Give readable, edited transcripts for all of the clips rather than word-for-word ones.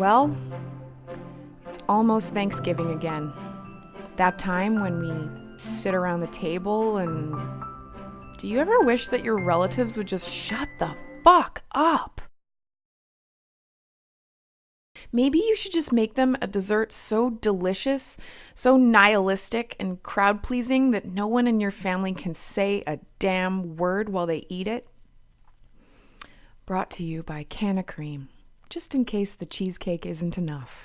Well, it's almost Thanksgiving again. That time when we sit around the table and... Do you ever wish that your relatives would just shut the fuck up? Maybe you should just make them a dessert so delicious, so nihilistic and crowd-pleasing that no one in your family can say a damn word while they eat it. Brought to you by Canna Cream, just in case the cheesecake isn't enough.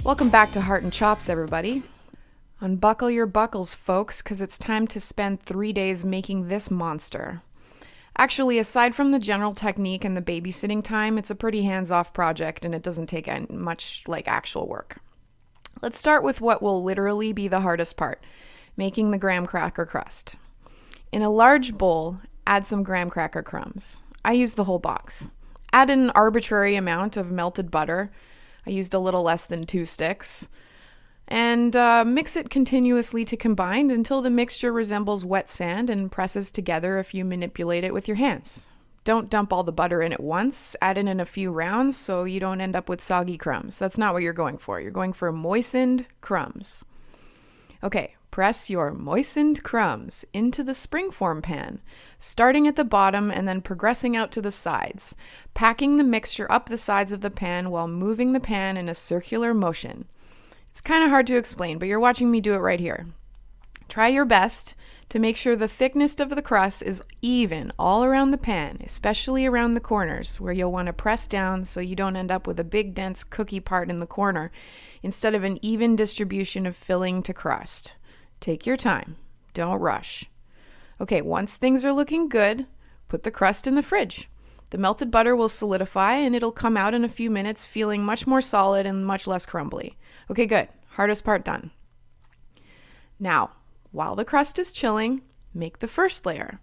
Welcome back to Heart and Chops, everybody. Unbuckle your buckles, folks, because it's time to spend 3 days making this monster. Actually, aside from the general technique and the babysitting time, it's a pretty hands-off project and it doesn't take much like actual work. Let's start with what will literally be the hardest part, making the graham cracker crust. In a large bowl, add some graham cracker crumbs. I used the whole box. Add an arbitrary amount of melted butter. I used a little less than 2 sticks. And mix it continuously to combine until the mixture resembles wet sand and presses together if you manipulate it with your hands. Don't dump all the butter in at once. Add it in a few rounds so you don't end up with soggy crumbs. That's not what you're going for. You're going for moistened crumbs. Okay, press your moistened crumbs into the springform pan, starting at the bottom and then progressing out to the sides, packing the mixture up the sides of the pan while moving the pan in a circular motion. It's kind of hard to explain, but you're watching me do it right here. Try your best to make sure the thickness of the crust is even all around the pan, especially around the corners where you'll want to press down so you don't end up with a big dense cookie part in the corner instead of an even distribution of filling to crust. Take your time. Don't rush. Okay, once things are looking good, put the crust in the fridge. The melted butter will solidify and it'll come out in a few minutes feeling much more solid and much less crumbly. Okay, good. Hardest part done. Now, while the crust is chilling, make the first layer.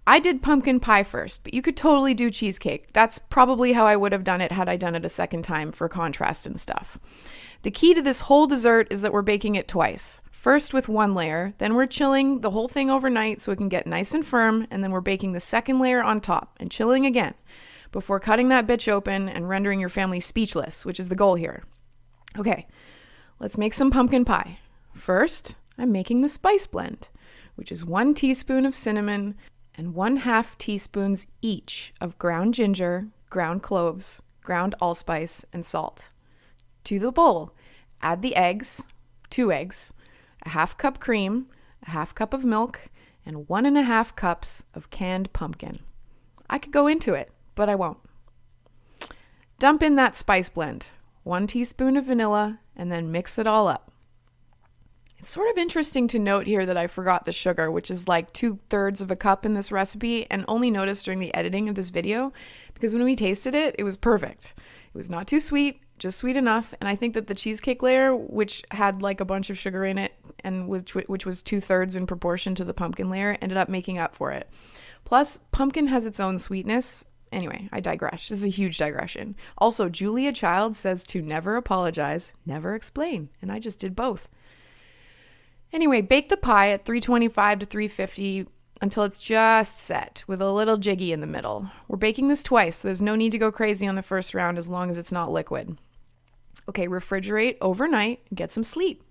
I did pumpkin pie first, but you could totally do cheesecake. That's probably how I would have done it had I done it a second time for contrast and stuff. The key to this whole dessert is that we're baking it twice. First with one layer, then we're chilling the whole thing overnight so it can get nice and firm, and then we're baking the second layer on top and chilling again before cutting that bitch open and rendering your family speechless, which is the goal here. Okay, let's make some pumpkin pie. First, I'm making the spice blend, which is 1 teaspoon of cinnamon and 1/2 teaspoons each of ground ginger, ground cloves, ground allspice, and salt. To the bowl, add the eggs, 2 eggs, a 1/2 cup cream, a 1/2 cup of milk, and 1.5 cups of canned pumpkin. I could go into it, but I won't. Dump in that spice blend, 1 teaspoon of vanilla, and then mix it all up. It's sort of interesting to note here that I forgot the sugar, which is like 2/3 of a cup in this recipe, and only noticed during the editing of this video, because when we tasted it, it was perfect. It was not too sweet, just sweet enough, and I think that the cheesecake layer, which had like a bunch of sugar in it, and which was 2/3 in proportion to the pumpkin layer, ended up making up for it. Plus, pumpkin has its own sweetness. Anyway, I digress. This is a huge digression. Also, Julia Child says to never apologize, never explain, and I just did both. Anyway, bake the pie at 325 to 350 until it's just set, with a little jiggy in the middle. We're baking this twice, so there's no need to go crazy on the first round as long as it's not liquid. Okay, refrigerate overnight and get some sleep.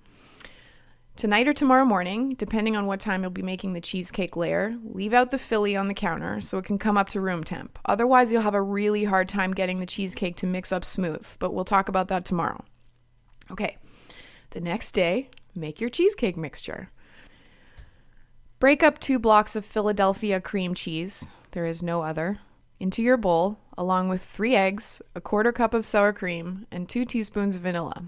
Tonight or tomorrow morning, depending on what time you'll be making the cheesecake layer, leave out the Philly on the counter so it can come up to room temp. Otherwise, you'll have a really hard time getting the cheesecake to mix up smooth, but we'll talk about that tomorrow. Okay, the next day, make your cheesecake mixture. Break up 2 blocks of Philadelphia cream cheese, there is no other, into your bowl, along with 3 eggs, a 1/4 cup of sour cream, and 2 teaspoons of vanilla.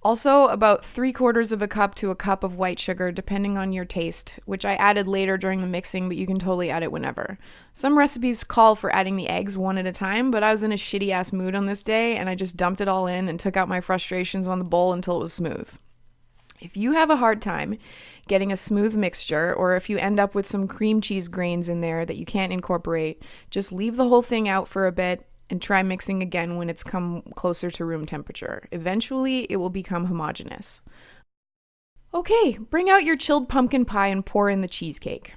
Also, about 3/4 of a cup to a cup of white sugar, depending on your taste, which I added later during the mixing, but you can totally add it whenever. Some recipes call for adding the eggs one at a time, but I was in a shitty-ass mood on this day, and I just dumped it all in and took out my frustrations on the bowl until it was smooth. If you have a hard time getting a smooth mixture, or if you end up with some cream cheese grains in there that you can't incorporate, just leave the whole thing out for a bit and try mixing again when it's come closer to room temperature. Eventually, it will become homogeneous. Okay, bring out your chilled pumpkin pie and pour in the cheesecake.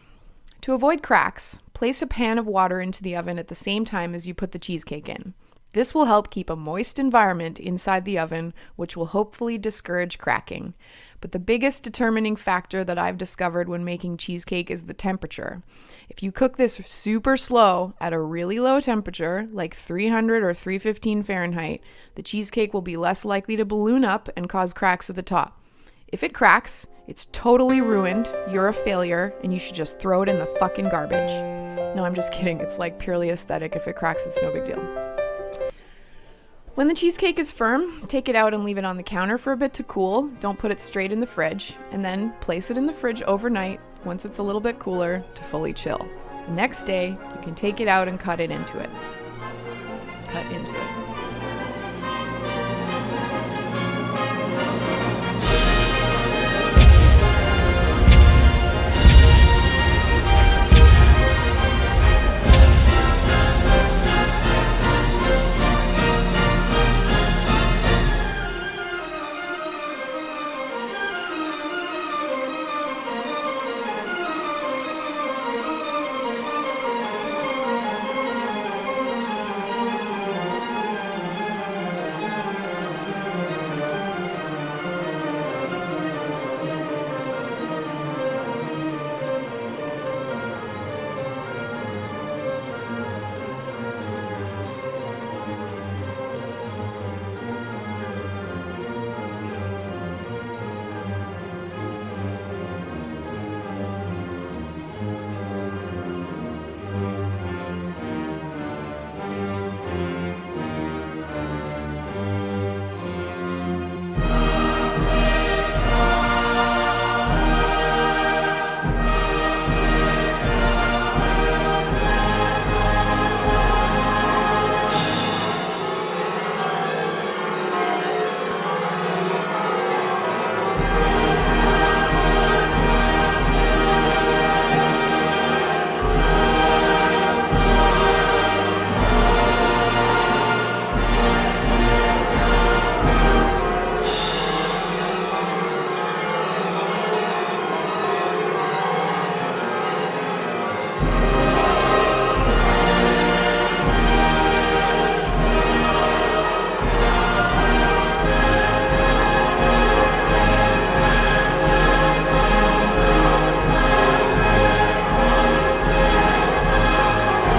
To avoid cracks, place a pan of water into the oven at the same time as you put the cheesecake in. This will help keep a moist environment inside the oven, which will hopefully discourage cracking. But the biggest determining factor that I've discovered when making cheesecake is the temperature. If you cook this super slow at a really low temperature, like 300 or 315 Fahrenheit, the cheesecake will be less likely to balloon up and cause cracks at the top. If it cracks, it's totally ruined, you're a failure, and you should just throw it in the fucking garbage. No, I'm just kidding. It's like purely aesthetic. If it cracks, it's no big deal. When the cheesecake is firm, take it out and leave it on the counter for a bit to cool. Don't put it straight in the fridge, and then place it in the fridge overnight once it's a little bit cooler to fully chill. The next day, you can take it out and cut into it. Cut into it.